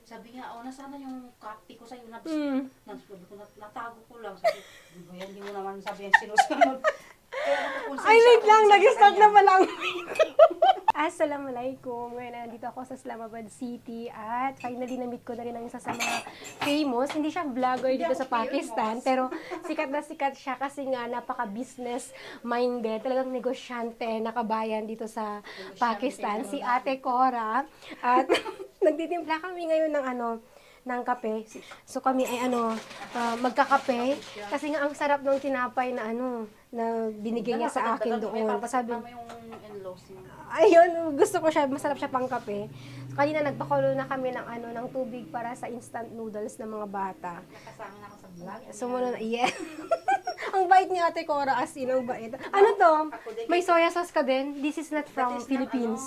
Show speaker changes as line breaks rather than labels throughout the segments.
Sabi niya, oh, nasaan na yung copy ko sa'yo?
Mm.
Sabi ko, natago ko lang. Sabi, di ba yan, di mo naman sabi yan sinusunod. Kaya
Ay, wait lang. Nag-start na
pala.
pala ang Assalamualaikum. Ngayon, nandito ako sa Islamabad City at finally na-meet ko na rin ang isa sa mga famous. Hindi siya vlogger dito sa Pakistan, pero sikat na sikat siya kasi nga napaka-business minded. Talagang negosyante, nakabayan dito sa Pakistan. Si Ate Cora. At nagtitimpla kami ngayon ng kape. So kami ay magkakape kasi nga ang sarap ng tinapay na binigay niya sa akin doon. Sabi,
yung in-laws niya.
ayun, gusto ko siya, masarap siya pang kape. So, kanina nagpakulo na kami ng tubig para sa instant noodles ng mga bata.
Nakasama na ako sa vlog.
Sumunod na, yeah. Ang bait ni Ate Cora, as in, ang bait. Ano to? May soya sauce ka din? This is not from Philippines.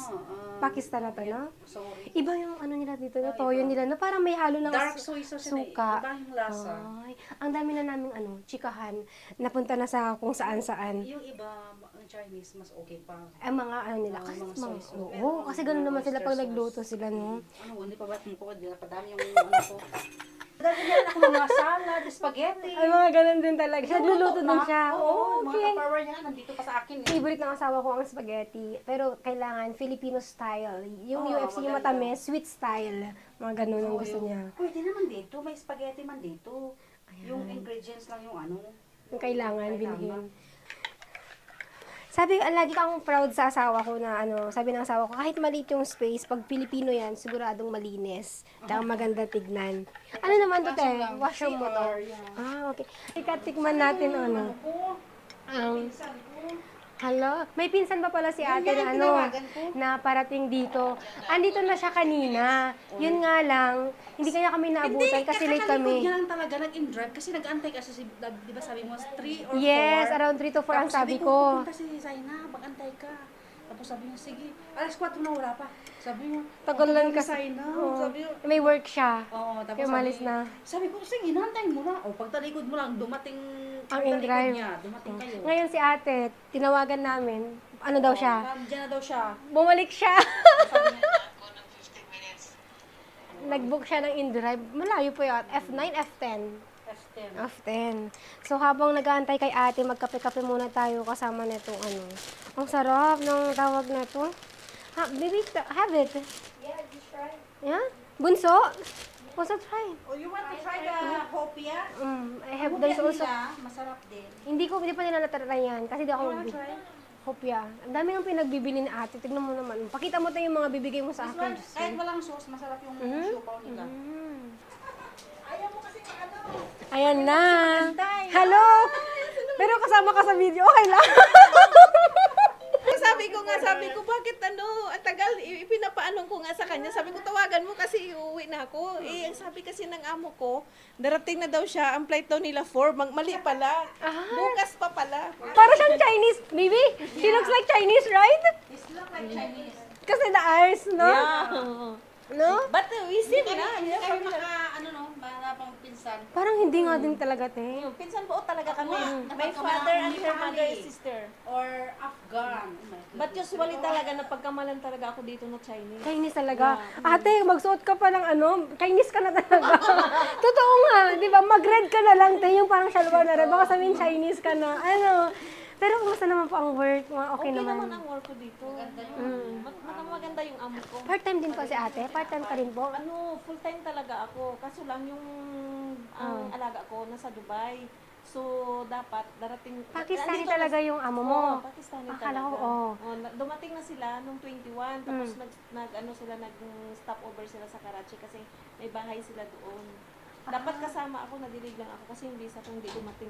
Pakistan na to, no?
Sorry.
Iba yung nila dito, no? Toyo nila, no? Parang may halo ng
Dark soy sauce yun eh.
suka.
Iba yung lasa.
Ay, ang dami na naming chikahan. Napunta na sa kung saan-saan.
Yung iba, ang Chinese, mas okay pa.
Ang mga nila.
Oo,
Kasi,
mga soy sauce.
oo,
Pero
kasi
ang
ganun
mga
naman sila
oyster
pag
sauce.
nagluto sila, no?
Ano, hindi pa ba ko? Hindi na padami yung ano ko. Padami niya ako ng mga salad, spaghetti.
Ay, mga ganun din talaga. Siya, nagluluto din siya.
Oo, mga
Okay.
ka-power niya nandito pa sa akin. Eh.
Favorite ng asawa ko ang spaghetti. Pero kailangan Filipino style. Yung
Oo,
UFC yung
maganda.
matamis, sweet style. Mga ganun ang gusto niya.
Pwede naman dito, may spaghetti man dito. Yung ingredients lang yung ano.
Yung kailangan bilhin. Sabi, lagi kang proud sa asawa ko na sabi ng asawa ko, kahit maliit yung space, pag Pilipino yan, siguradong malinis. Tsaka maganda tignan. Ano naman to, te? Washroom mo to? Ah, okay. Ikatikman natin, ang Hello? May pinsan pa pala si ate na parating dito. Andito na siya kanina. Yun nga lang, hindi kaya kami naabutan kasi late kami.
Hindi, niya lang talaga nag-in-drive kasi nag-antay kasi di ba sabi mo 3 or 4.
Yes, around 3 to 4 ang sabi ko.
Pupunta si Zaina, mag-antay ka. Tapos sabi niya, sige, alas 4 na wala pa. Sabi niya,
Tagal lang
kasi.
kasi.
Zaina.
Oo.
Sabi niya,
May work siya.
oo, tapos
Kaya umalis na.
Sabi ko, sige, nantay mo na. O, pagtalikod mo lang, dumating,
Ang
pagtalikod
in-drive.
niya, dumating kayo.
Ngayon si ate, tinawagan namin. Ano daw siya?
Diyan na daw siya.
Bumalik siya.
Sabi niya,
Nag-book siya ng in-drive. Malayo po yun. F9, F10.
F10.
F10. So, habang nag-aantay kay ate, magkape-kape muna tayo kasama nitong Ang sarap ng tawag na to. Baby, have it.
Yeah, just try.
Yeah? Bunso? Bunso, try.
Oh, you want to try the hopia?
I have, there's also,
Masarap din.
hindi pa nila natry yan. Kasi di ako,
You wanna try?
hopya. Ang dami ng pinagbibili ni ate. Tignan mo naman. Pakita mo tayo yung mga bibigay mo sa akin.
Kahit walang sauce, masarap yung siopaw nila. Ayaw mo kasi
Ayan na. Hello! Pero kasama ka sa video. Okay lang.
Sabi ko, bakit ang tagal, ipinapaanong ko nga sa kanya. Sabi ko, tawagan mo kasi uuwi na ako. Eh, ang sabi kasi ng amo ko, darating na daw siya, ang flight daw nila 4, mali pala. Bukas pa pala.
Para siyang Chinese, baby. She looks like Chinese, right?
It's not like Chinese.
Kasi the eyes, no?
Yeah.
No?
But we see na.
Hindi kami pang pinsan.
Parang hindi nga din talaga, te.
Pinsan buo talaga kami. My
Napagkamalan
father and
ni
her
family.
mother and sister.
Or Afghan.
But usually talaga, napagkamalan talaga ako dito na Chinese.
Chinese talaga. Ate, magsuot ka pa ng Chinese ka na talaga. Totoo nga, di ba? Mag-red ka na lang, te. Yung parang shalwa na red. Baka sabihin Chinese ka na. Pero kumusta naman po ang work? Okay naman.
ang work ko dito. Maganda yung amo ko.
Part-time din po si ate? Part-time ka rin po?
Full-time talaga ako. Kaso lang yung ang alaga ko nasa Dubai. So, dapat darating...
Pakistani
Andito
talaga yung amo mo.
Oo, Pakistani
Akala
talaga.
ko,
Dumating na sila nung 21, tapos nag-stop over sila sa Karachi kasi may bahay sila doon. Dapat kasama ako, nadilig lang ako kasi yung visa ko hindi dumating